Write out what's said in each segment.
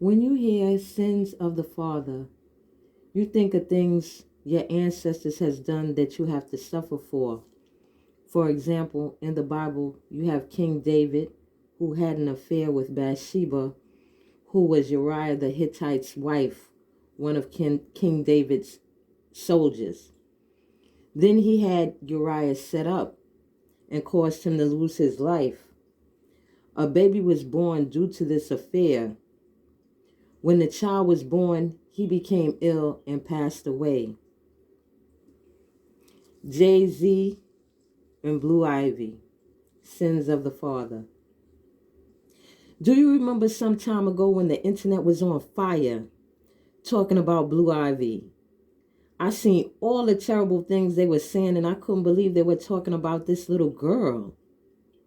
When you hear sins of the father, you think of things your ancestors has done that you have to suffer for. For example, in the Bible, you have King David, who had an affair with Bathsheba, who was Uriah the Hittite's wife, one of King David's soldiers. Then he had Uriah set up and caused him to lose his life. A baby was born due to this affair. When the child was born, he became ill and passed away. Jay-Z and Blue Ivy, Sins of the Father. Do you remember some time ago when the internet was on fire talking about Blue Ivy? I seen all the terrible things they were saying and I couldn't believe they were talking about this little girl.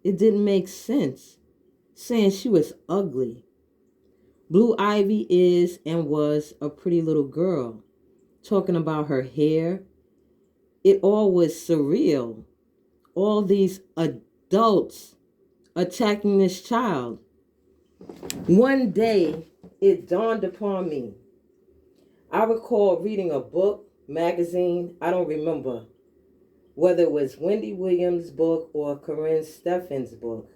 It didn't make sense. Saying she was ugly. Blue Ivy is and was a pretty little girl. Talking about her hair. It all was surreal. All these adults attacking this child. One day, it dawned upon me. I recall reading a book, magazine, I don't remember, whether it was Wendy Williams' book or Corinne Steffens' book.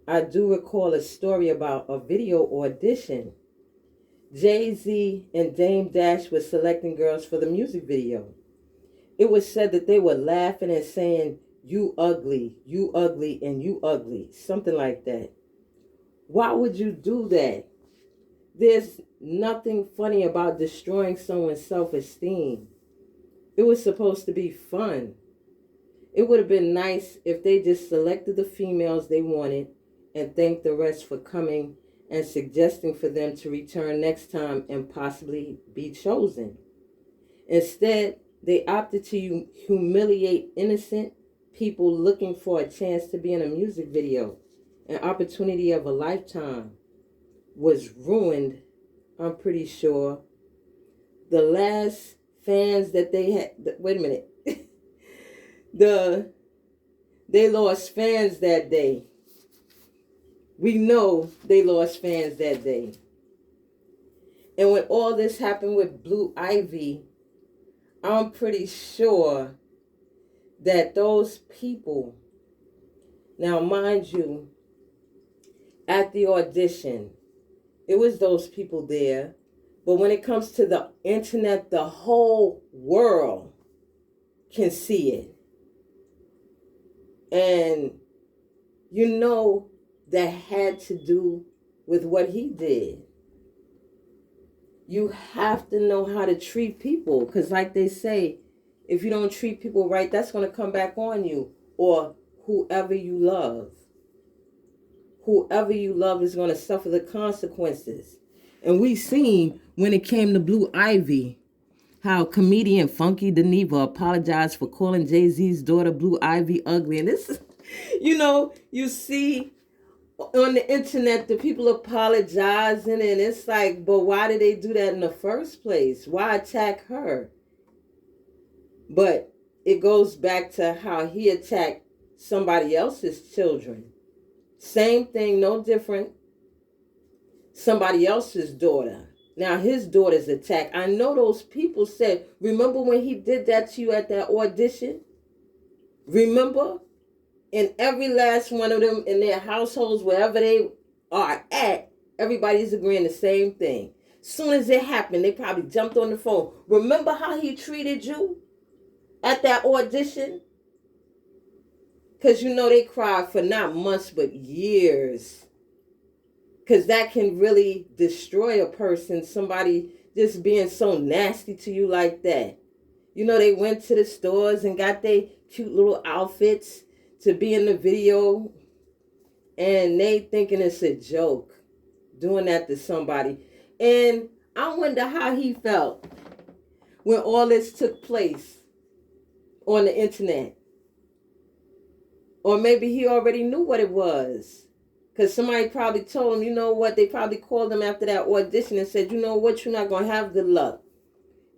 I do recall a story about a video audition. Jay-Z and Dame Dash were selecting girls for the music video. It was said that they were laughing and saying, you ugly, and you ugly, something like that. Why would you do that? There's nothing funny about destroying someone's self-esteem. It was supposed to be fun. It would have been nice if they just selected the females they wanted and thanked the rest for coming and suggesting for them to return next time and possibly be chosen. Instead, they opted to humiliate innocent people looking for a chance to be in a music video. An opportunity of a lifetime was ruined, I'm pretty sure. The last fans that they had, wait a minute, they lost fans that day. We know they lost fans that day. And when all this happened with Blue Ivy, I'm pretty sure that those people, now mind you, at the audition, it was those people there. But when it comes to the internet, the whole world can see it. And you know that had to do with what he did. You have to know how to treat people. Because like they say, if you don't treat people right, that's going to come back on you. Or whoever you love. Whoever you love is going to suffer the consequences. And we seen when it came to Blue Ivy, how comedian Funky Dineva apologized for calling Jay-Z's daughter Blue Ivy ugly. And this is, you see on the internet the people apologizing and it's like, but why did they do that in the first place? Why attack her? But it goes back to how he attacked somebody else's children. Same thing, no different. Somebody else's daughter. Now his daughter's attacked. I know those people said, remember when he did that to you at that audition? Remember? And every last one of them in their households, wherever they are at, everybody's agreeing the same thing. Soon as it happened, they probably jumped on the phone. Remember how he treated you at that audition? Because they cried for not months, but years. Because that can really destroy a person, somebody just being so nasty to you like that. They went to the stores and got their cute little outfits to be in the video. And they thinking it's a joke, doing that to somebody. And I wonder how he felt when all this took place on the internet. Or maybe he already knew what it was. Because somebody probably told him, you know what, they probably called him after that audition and said, you know what, you're not going to have good luck.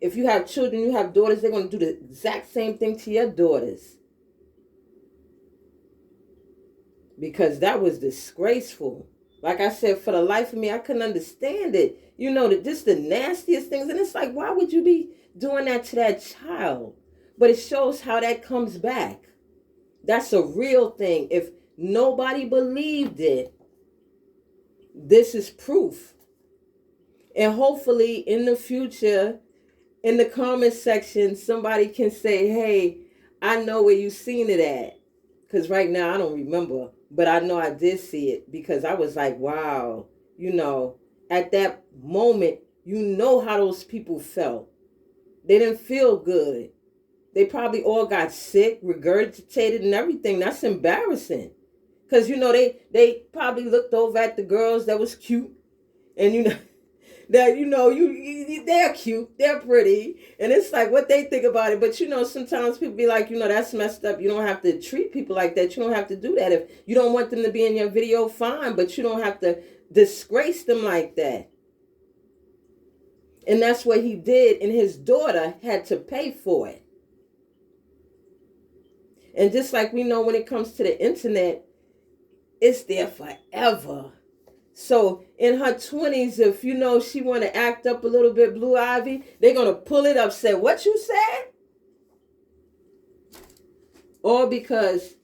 If you have children, you have daughters, they're going to do the exact same thing to your daughters. Because that was disgraceful. Like I said, for the life of me, I couldn't understand it. You know, that this the nastiest things. And it's like, why would you be doing that to that child? But it shows how that comes back. That's a real thing. If nobody believed it, this is proof. And hopefully in the future, in the comment section, somebody can say, hey, I know where you seen it at. Because right now I don't remember, but I know I did see it because I was like, wow, you know, at that moment, you know how those people felt. They didn't feel good. They probably all got sick, regurgitated and everything. That's embarrassing. Because, you know, they probably looked over at the girls that was cute. And, you know, that they're cute, they're pretty, and it's like what they think about it. But you know, sometimes people be like, you know, that's messed up. You don't have to treat people like that. You don't have to do that. If you don't want them to be in your video, fine, but you don't have to disgrace them like that. And that's what he did, and his daughter had to pay for it. And just like we know, when it comes to the internet, it's there forever. So in her 20s, if you know she want to act up a little bit, Blue Ivy, they're going to pull it up, say, what you said? All because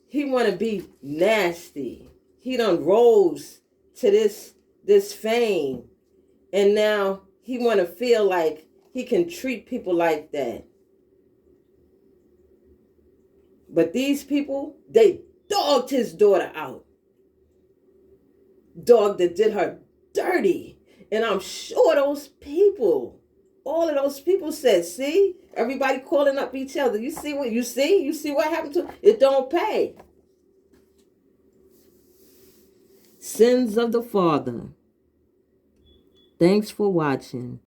he want to be nasty. He done rose to this fame. And now he want to feel like he can treat people like that. But these people, they dogged his daughter out. Dog that did her dirty. And I'm sure those people, all of those people said, see, everybody calling up each other. You see what you see what happened to it? Don't pay. Sins of the father. Thanks for watching.